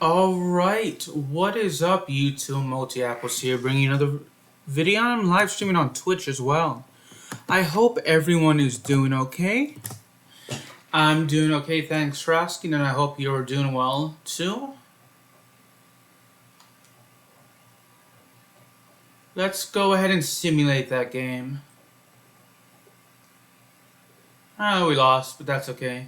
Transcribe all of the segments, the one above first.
Alright, what is up YouTube? Multi-Apples here, bringing another video. I'm live streaming on Twitch as well. I hope everyone is doing okay. I'm doing okay, thanks for asking, and I hope you're doing well too. Let's go ahead and simulate that game. We lost, but that's okay.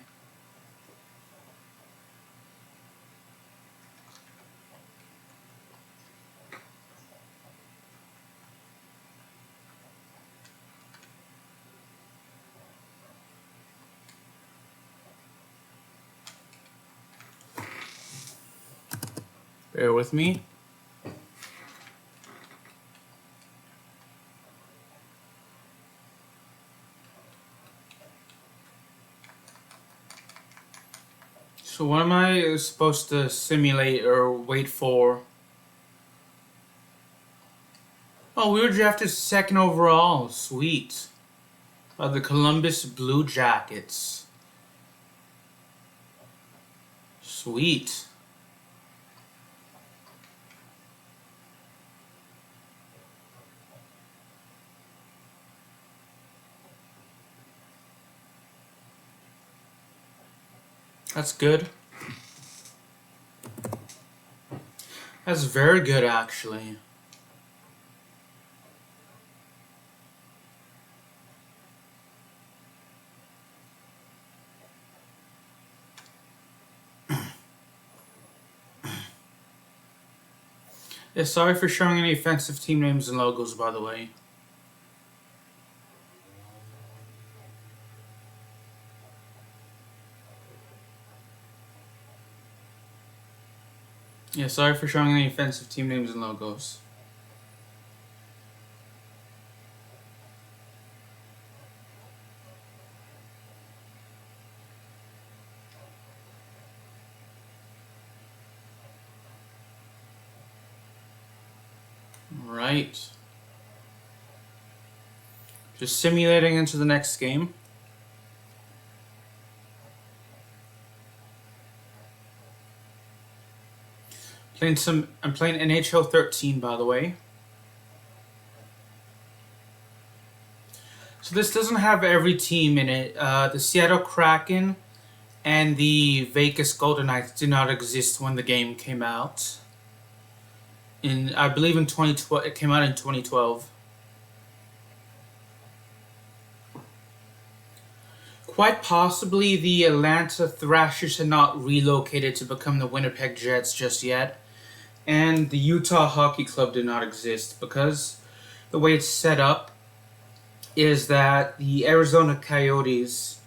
Bear with me. So what am I supposed to simulate or wait for? Oh, we were drafted second overall. Sweet. By the Columbus Blue Jackets. Sweet. That's good. That's very good, actually. Yeah, sorry for showing any offensive team names and logos, by the way. Yeah, sorry for showing any offensive team names and logos. Right. Just simulating into the next game. I'm playing NHL 13, by the way. So this doesn't have every team in it. The Seattle Kraken and the Vegas Golden Knights did not exist when the game came out. I believe in 2012, it came out in 2012. Quite possibly the Atlanta Thrashers had not relocated to become the Winnipeg Jets just yet. And the Utah Hockey Club did not exist because the way it's set up is that the Arizona Coyotes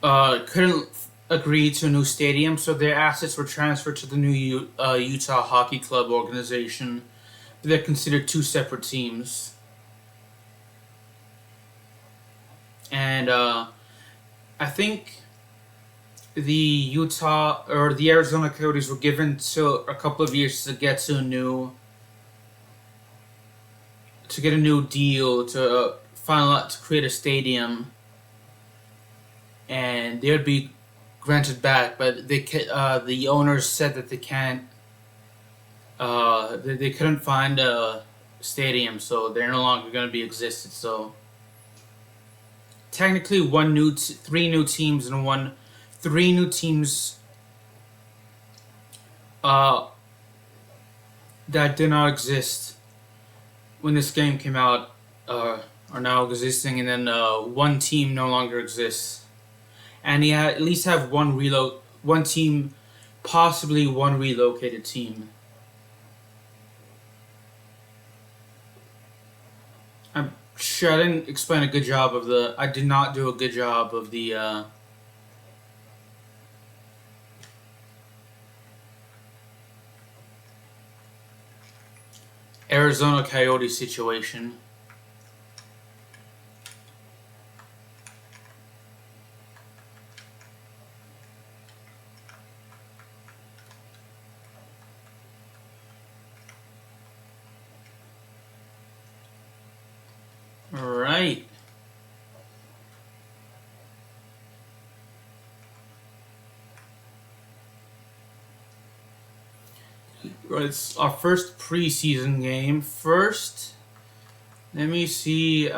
couldn't agree to a new stadium, so their assets were transferred to the new Utah Hockey Club organization. They're considered two separate teams. And I think the Utah or the Arizona Coyotes were given to a couple of years to get to get a new deal to to create a stadium, and they would be granted back. But the owners said that they can't. They couldn't find a stadium, so they're no longer going to be existed. So technically, three new teams and three new teams that did not exist when this game came out are now existing, and then one team no longer exists, and you at least have one team, possibly one relocated team. I'm sure I didn't explain a good job of the. I did not do a good job of the. Arizona Coyote situation. Right. It's our first preseason game. First, let me see.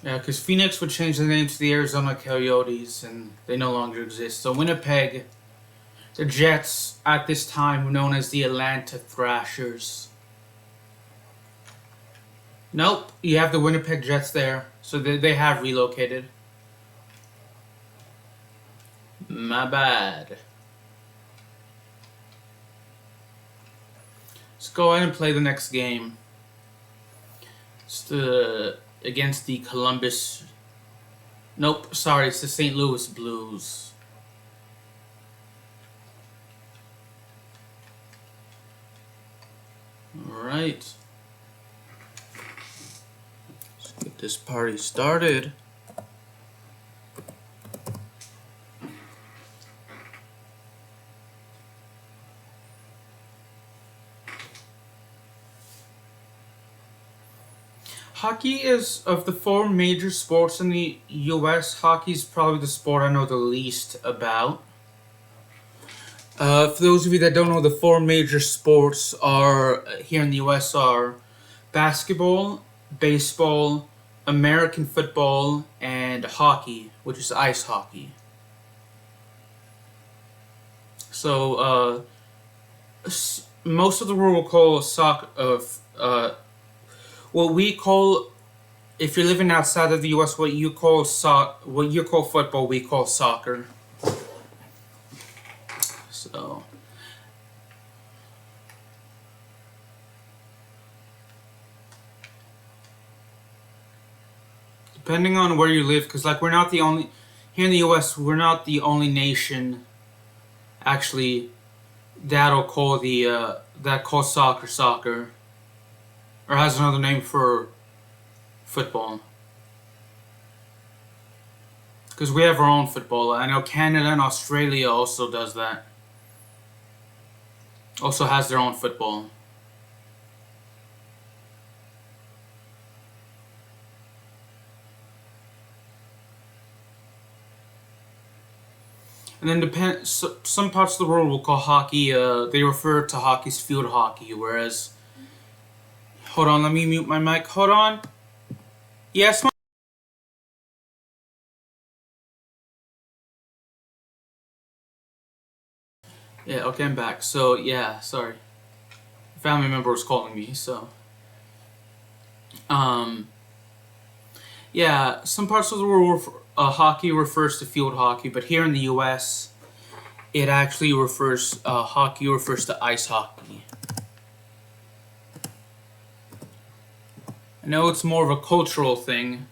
Yeah, because Phoenix would change the name to the Arizona Coyotes, and they no longer exist. So Winnipeg, the Jets at this time were known as the Atlanta Thrashers. Nope, you have the Winnipeg Jets there, so they have relocated. My bad. Let's go ahead and play the next game. It's against the Columbus. Nope, sorry, it's the St. Louis Blues. Alright. Let's get this party started. Hockey is, of the four major sports in the US, hockey is probably the sport I know the least about. For those of you that don't know, the four major sports are here in the US are basketball, baseball, American football, and hockey, which is ice hockey. So, most of the world will call soccer what we call, if you're living outside of the U.S., what you call football, we call soccer. So, depending on where you live, because like we're not the only here in the U.S. We're not the only nation, actually, that'll call that calls soccer. Or has another name for football. Because we have our own football. I know Canada and Australia also does that. Also has their own football. And then some parts of the world will call hockey, they refer to hockey as field hockey, whereas... Hold on, let me mute my mic. Hold on. Yes, yeah, okay, I'm back. So, yeah, sorry. A family member was calling me, so... Yeah, some parts of the world, hockey refers to field hockey, but here in the U.S., it actually hockey refers to ice hockey. I know it's more of a cultural thing,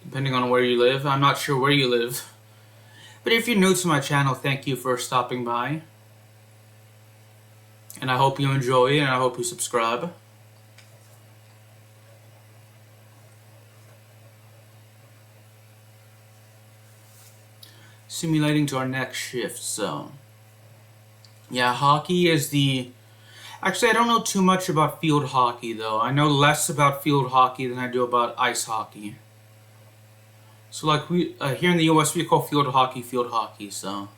depending on where you live. I'm not sure where you live. But if you're new to my channel, thank you for stopping by. And I hope you enjoy it, and I hope you subscribe. Simulating to our next shift, so... Yeah, hockey is the... Actually, I don't know too much about field hockey, though. I know less about field hockey than I do about ice hockey. So, like, here in the U.S., we call field hockey, so...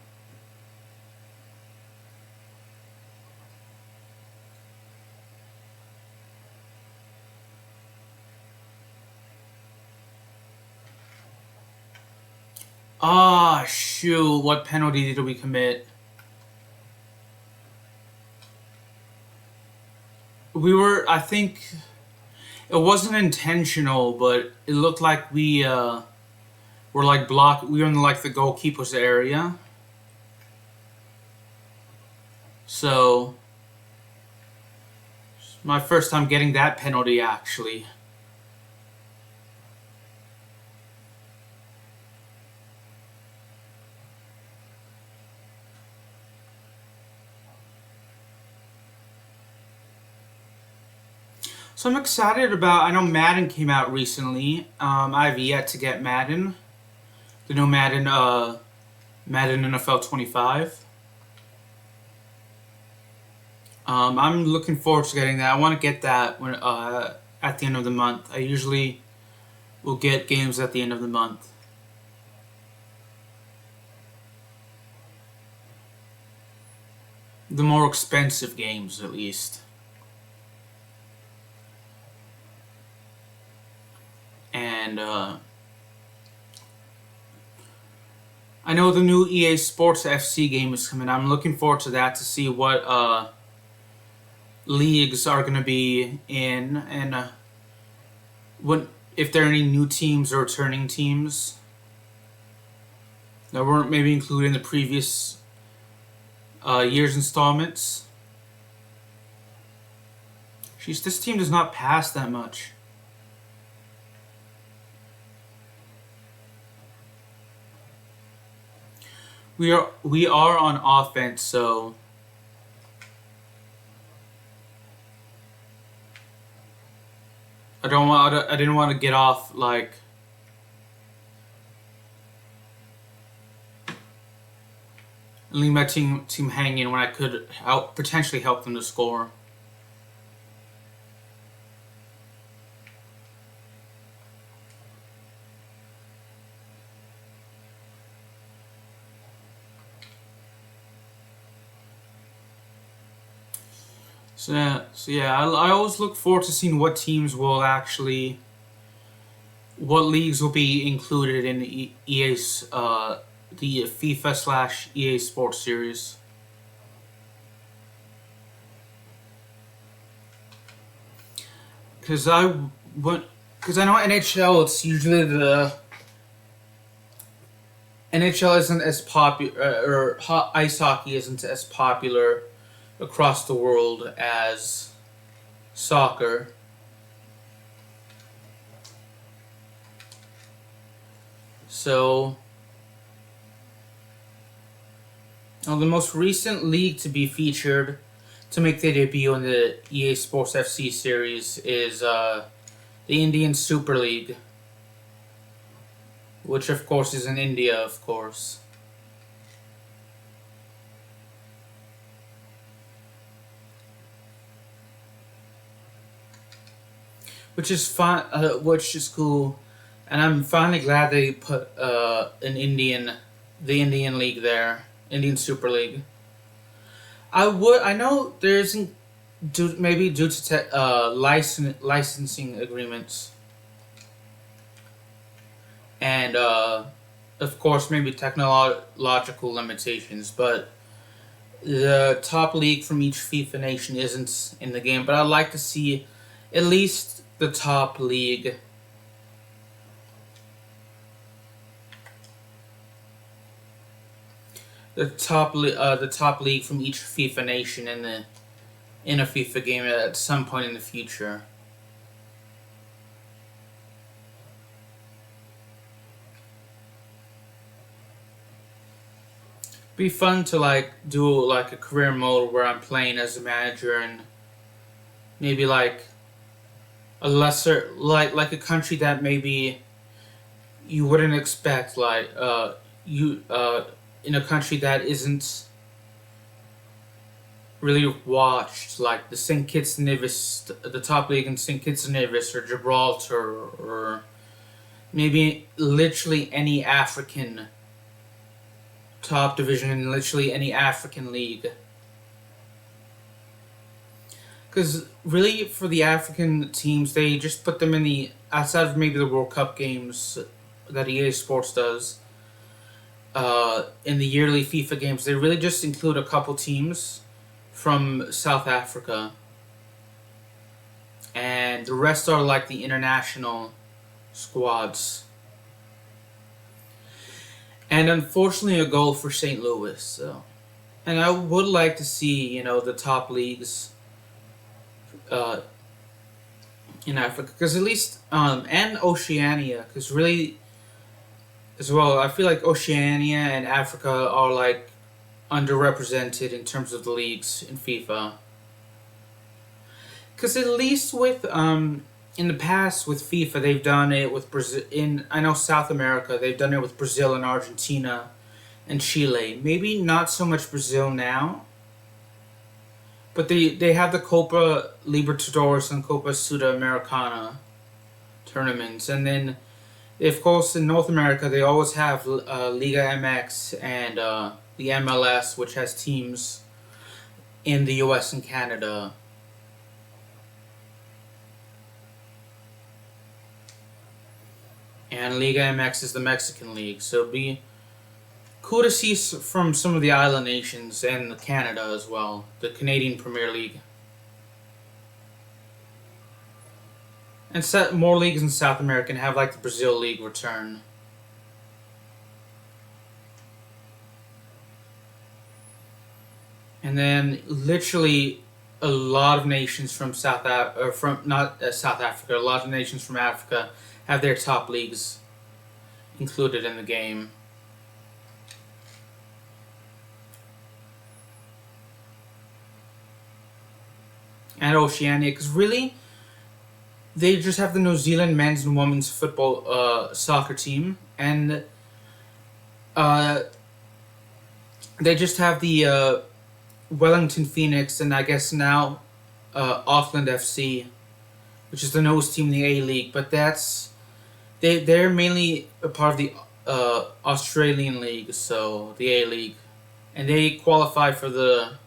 Ah, shoot, what penalty did we commit? I think, it wasn't intentional, but it looked like we were like we were in like the goalkeeper's area. So, it's my first time getting that penalty, actually. So I'm excited about, I know Madden came out recently. I've yet to get Madden. The new Madden NFL 25. I'm looking forward to getting that. I want to get that when at the end of the month. I usually will get games at the end of the month. The more expensive games, at least. And I know the new EA Sports FC game is coming. I'm looking forward to that to see what leagues are going to be in, and if there are any new teams or returning teams that weren't maybe included in the previous year's installments. Jeez, this team does not pass that much. We are on offense, so I didn't want to get off like and leave my team hanging when I could potentially help them to score. So yeah, I always look forward to seeing what teams will actually, what leagues will be included in the EA's the FIFA/EA Sports series. Because I know NHL, it's usually the NHL isn't as popular, or ice hockey isn't as popular across the world as soccer. So, the most recent league to be featured to make their debut in the EA Sports FC series is the Indian Super League, which of course is in India, of course. Which is fun, which is cool, and I'm finally glad they put the Indian League there, Indian Super League. I know there isn't, maybe due to licensing agreements, and of course maybe technological limitations, but the top league from each FIFA nation isn't in the game. But I'd like to see at least the top league. The top league from each FIFA nation in a FIFA game at some point in the future. Be fun to like do like a career mode where I'm playing as a manager, and maybe like a lesser, like a country that maybe you wouldn't expect, like in a country that isn't really watched, like the St. Kitts and Nevis, the top league in St. Kitts and Nevis or Gibraltar, or maybe literally any African top division in literally any African league. Because really, for the African teams, they just put them in the, outside of maybe the World Cup games that EA Sports does, in the yearly FIFA games, they really just include a couple teams from South Africa. And the rest are like the international squads. And unfortunately, a goal for St. Louis. So, and I would like to see, the top leagues in Africa, because at least and Oceania, because really as well, I feel like Oceania and Africa are like underrepresented in terms of the leagues in FIFA. Because at least with in the past with FIFA, they've done it with Brazil. I know South America, they've done it with Brazil and Argentina and Chile. Maybe not so much Brazil now, But they have the Copa Libertadores and Copa Sudamericana tournaments, and then of course in North America they always have Liga MX and the MLS, which has teams in the U.S. and Canada. And Liga MX is the Mexican league, so it'd be cool to see from some of the island nations and Canada as well, the Canadian Premier League. And set more leagues in South America and have like the Brazil League return. And then literally a lot of nations from South Africa, a lot of nations from Africa have their top leagues included in the game. And Oceania, because really, they just have the New Zealand men's and women's football soccer team, and they just have the Wellington Phoenix, and I guess now Auckland FC, which is the nose team in the A League. But they're mainly a part of the Australian League, so the A League, and they qualify for the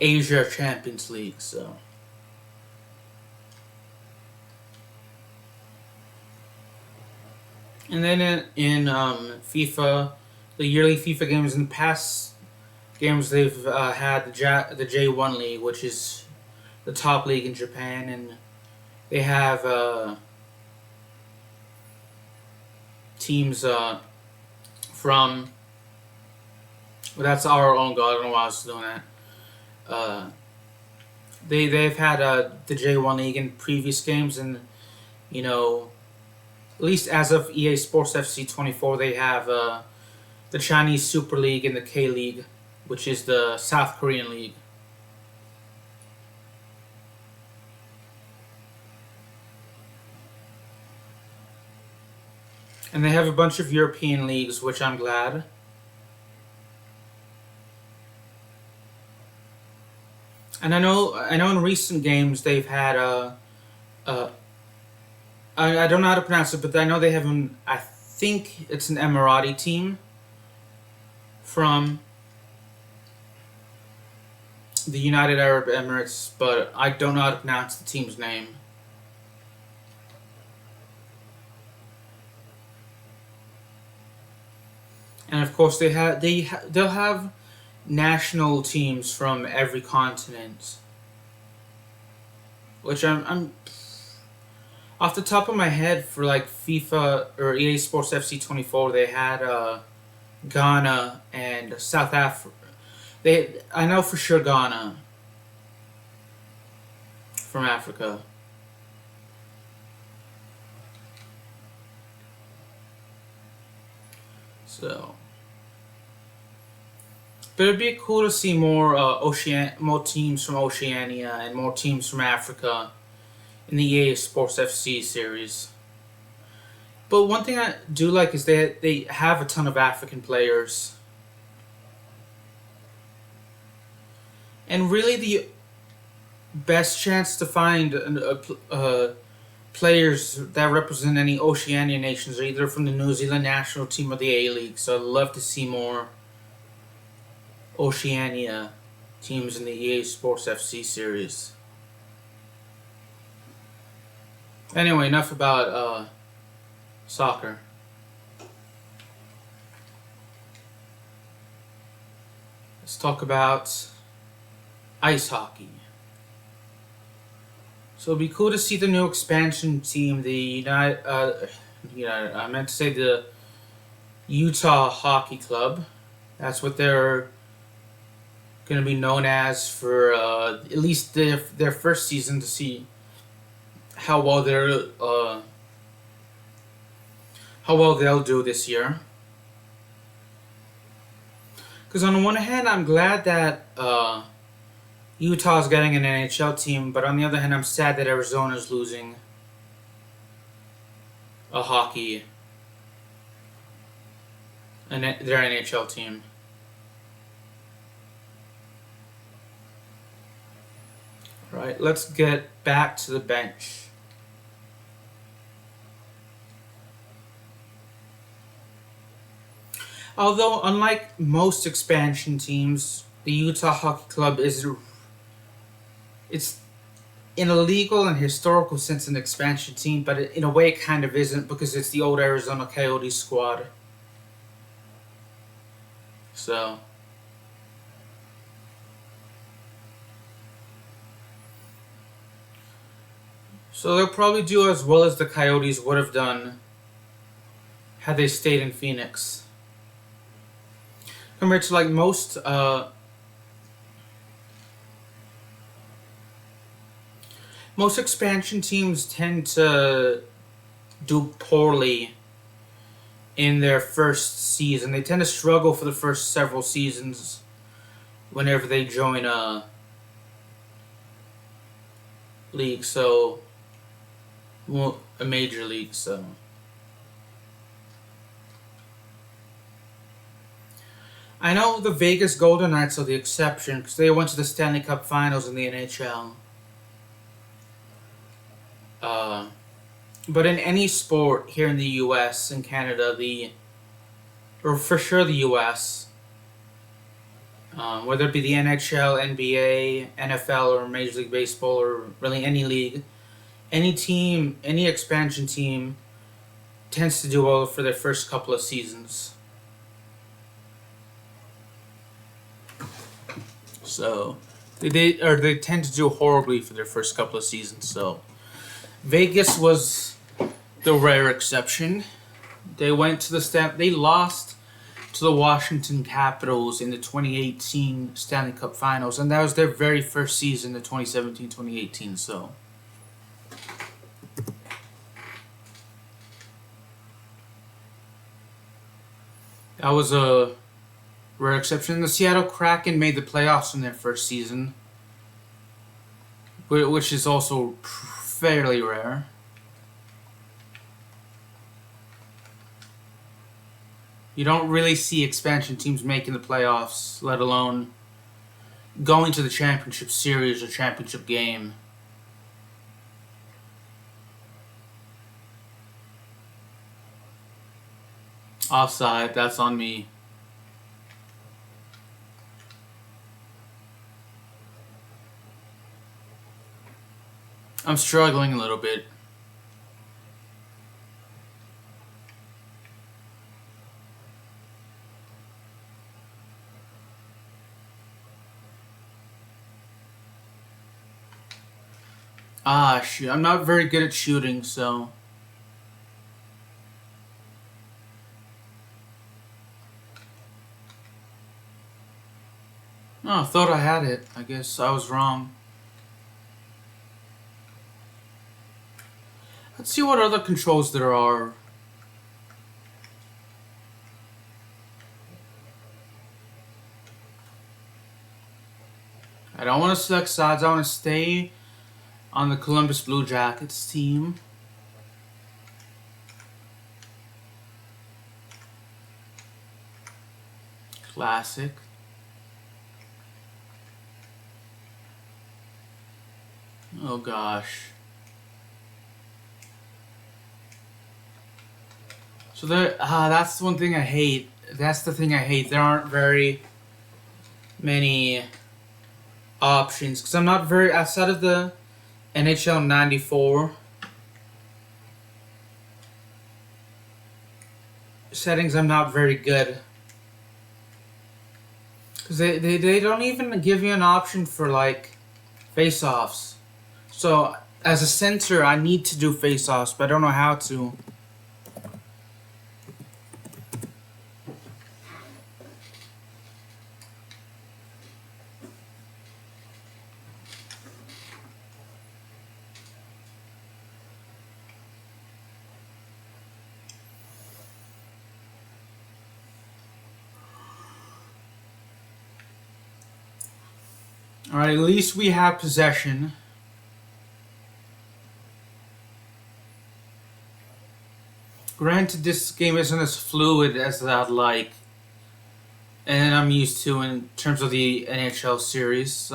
Asia Champions League. So. And then in FIFA, the yearly FIFA games, in the past games they've had the J1 League, which is the top league in Japan, and they have teams from, well, that's our own god, I don't know why I was doing that. They've had the J1 League in previous games, and you know, at least as of EA Sports FC 24, they have the Chinese Super League and the K League, which is the South Korean League. And they have a bunch of European leagues, which I'm glad. And I know in recent games they've had I don't know how to pronounce it, but I know they have I think it's an Emirati team from the United Arab Emirates, but I don't know how to pronounce the team's name. And of course they'll have national teams from every continent, which I'm off the top of my head, for like FIFA or EA Sports FC 24, they had Ghana and South Africa. I know for sure Ghana from Africa. So, but it'd be cool to see more more teams from Oceania and more teams from Africa in the EA Sports FC series. But one thing I do like is they have a ton of African players. And really the best chance to find players that represent any Oceania nations are either from the New Zealand national team or the A League. So I'd love to see more Oceania teams in the EA Sports FC series. Anyway, enough about soccer. Let's talk about ice hockey. So it'd be cool to see the new expansion team, the I meant to say the Utah Hockey Club. That's what they're going to be known as for at least their first season, to see how well they'll do this year. Because on the one hand, I'm glad that Utah's getting an NHL team, but on the other hand, I'm sad that Arizona's losing their NHL team. Right, let's get back to the bench. Although, unlike most expansion teams, the Utah Hockey Club is it's in a legal and historical sense an expansion team, but in a way it kind of isn't because it's the old Arizona Coyotes squad. So, they'll probably do as well as the Coyotes would have done had they stayed in Phoenix. Compared to like most expansion teams tend to do poorly in their first season. They tend to struggle for the first several seasons whenever they join a league, a major league, so. I know the Vegas Golden Knights are the exception because they went to the Stanley Cup Finals in the NHL. But in any sport here in the U.S. and Canada, or for sure the U.S., whether it be the NHL, NBA, NFL, or Major League Baseball, or really any league, any expansion team tends to do well for their first couple of seasons. So they tend to do horribly for their first couple of seasons. So Vegas was the rare exception. They lost to the Washington Capitals in the 2018 Stanley Cup Finals, and that was their very first season, the 2017-2018. So. That was a rare exception. The Seattle Kraken made the playoffs in their first season, which is also fairly rare. You don't really see expansion teams making the playoffs, let alone going to the championship series or championship game. Offside, that's on me. I'm struggling a little bit. Shoot, I'm not very good at shooting, so. Oh, I thought I had it. I guess I was wrong. Let's see what other controls there are. I don't want to select sides. I want to stay on the Columbus Blue Jackets team. Classic. Oh gosh. So that's one thing I hate. That's the thing I hate. There aren't very many options because I'm not very outside of the NHL 94 settings. I'm not very good because they don't even give you an option for like face-offs. So as a center, I need to do face-offs, but I don't know how to. Alright, at least we have possession. Granted, this game isn't as fluid as I'd like, and I'm used to in terms of the NHL series.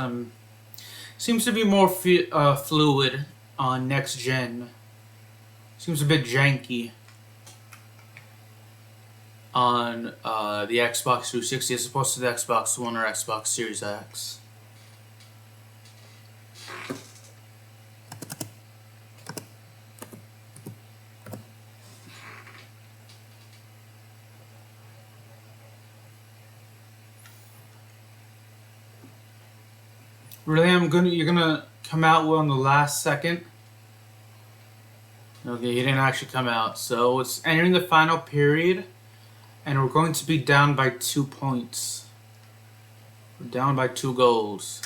Seems to be more fluid on next gen. Seems a bit janky on the Xbox 360 as opposed to the Xbox One or Xbox Series X. Really, you're gonna come out on the last second? Okay, he didn't actually come out. So it's entering the final period, and we're going to be down by 2 points. We're down by 2 goals.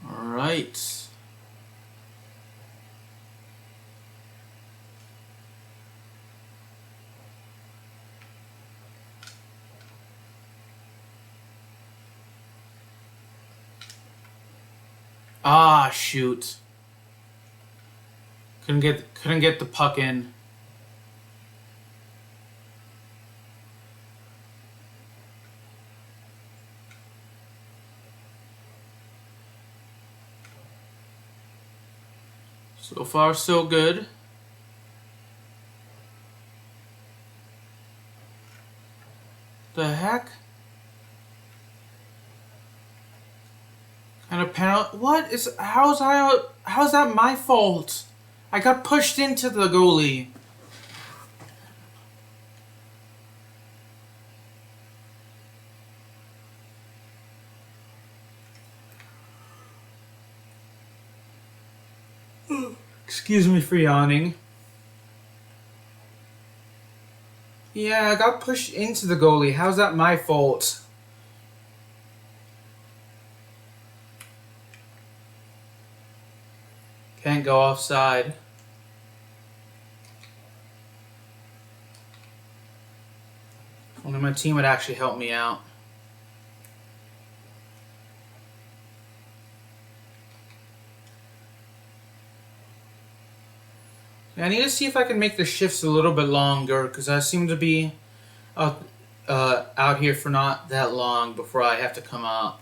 All right. Ah, shoot. Couldn't get the puck in. So far, so good. The heck? Kind of penalty? What is? How's that my fault? I got pushed into the goalie. Excuse me for yawning. Yeah, I got pushed into the goalie. How's that my fault? Can't go offside. Only my team would actually help me out. I need to see if I can make the shifts a little bit longer, because I seem to be out here for not that long before I have to come out.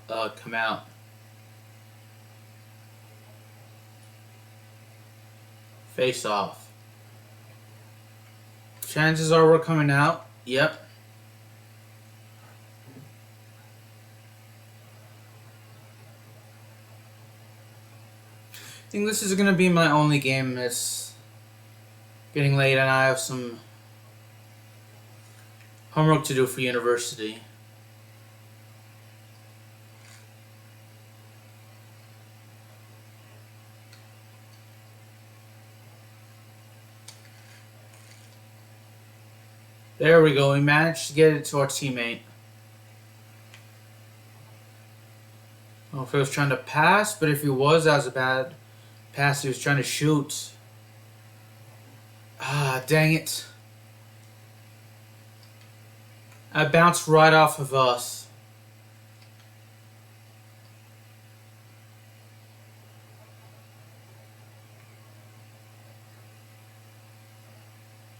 Face off. Chances are we're coming out. Yep. I think this is going to be my only game. It's getting late and I have some homework to do for university. There we go. We managed to get it to our teammate. I don't know if he was trying to pass, but if he was, that was a bad pass. He was trying to shoot. Ah, dang it. I bounced right off of us.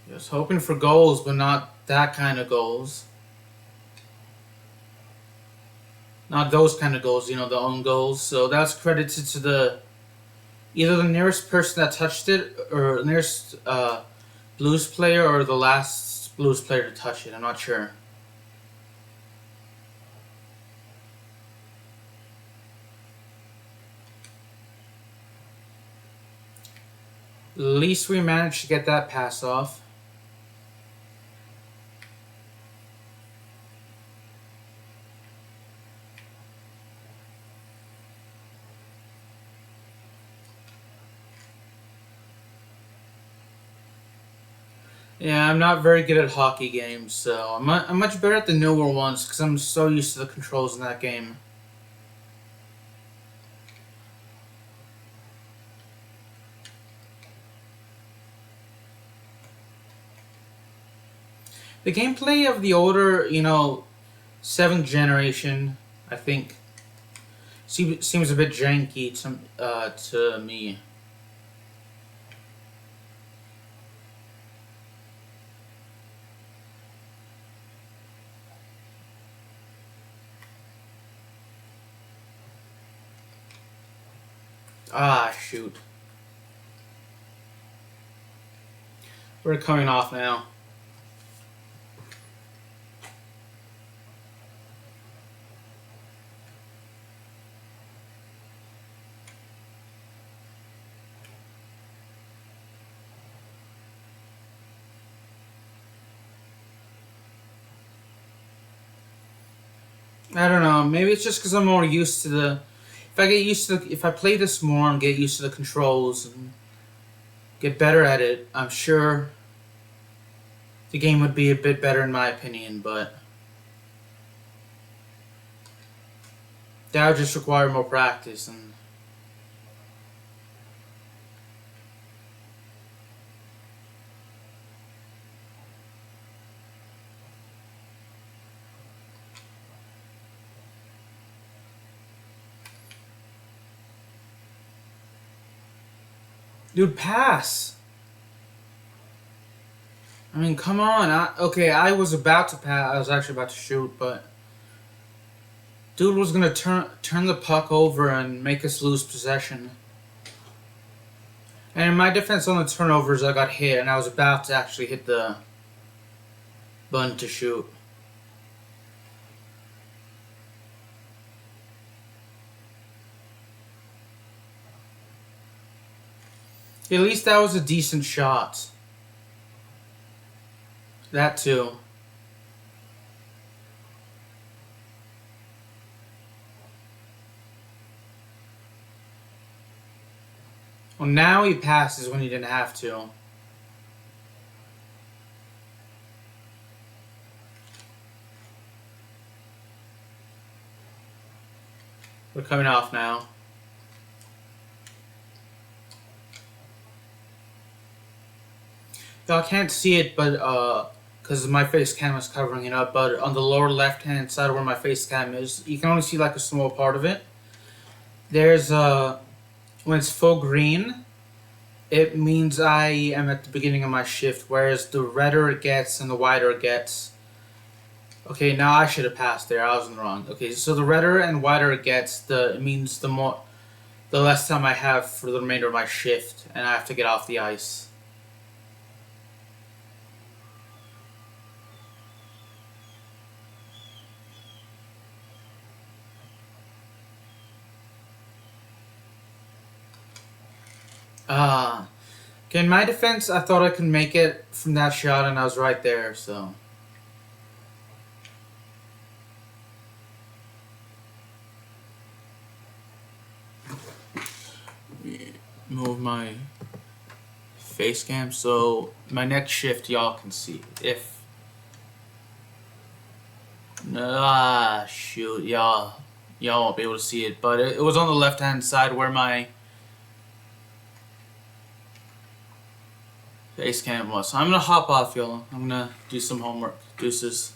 I was hoping for goals, but not that kind of goals. Not those kind of goals, the own goals. So that's credited to either the nearest person that touched it, or the nearest Blues player, or the last Blues player to touch it. I'm not sure. At least we managed to get that pass off. Yeah, I'm not very good at hockey games, so I'm much better at the newer ones because I'm so used to the controls in that game. The gameplay of the older, 7th generation, I think, Seems a bit janky to me. Ah, shoot. We're coming off now. I don't know. Maybe it's just because I'm more used to the. If I play this more and get used to the controls and get better at it, I'm sure the game would be a bit better in my opinion. But that would just require more practice. And dude, pass. I mean, come on. Okay, I was about to pass. I was actually about to shoot, but dude was gonna turn the puck over and make us lose possession. And in my defense, on the turnovers, I got hit, and I was about to actually hit the button to shoot. At least that was a decent shot. That too. Well, now he passes when he didn't have to. We're coming off now. Y'all can't see it, but because my face cam is covering it up. But on the lower left-hand side where my face cam is, you can only see like a small part of it. There's when it's full green, it means I am at the beginning of my shift, whereas the redder it gets and the wider it gets. Okay, now I should have passed there. I was wrong. Okay, so the redder and wider it gets, it means the less time I have for the remainder of my shift, and I have to get off the ice. Okay, in my defense, I thought I could make it from that shot, and I was right there, so. Move my face cam so my next shift y'all can see. Shoot, y'all won't be able to see it, but it was on the left hand side where my face cam was. So I'm gonna hop off, y'all. I'm gonna do some homework. Deuces.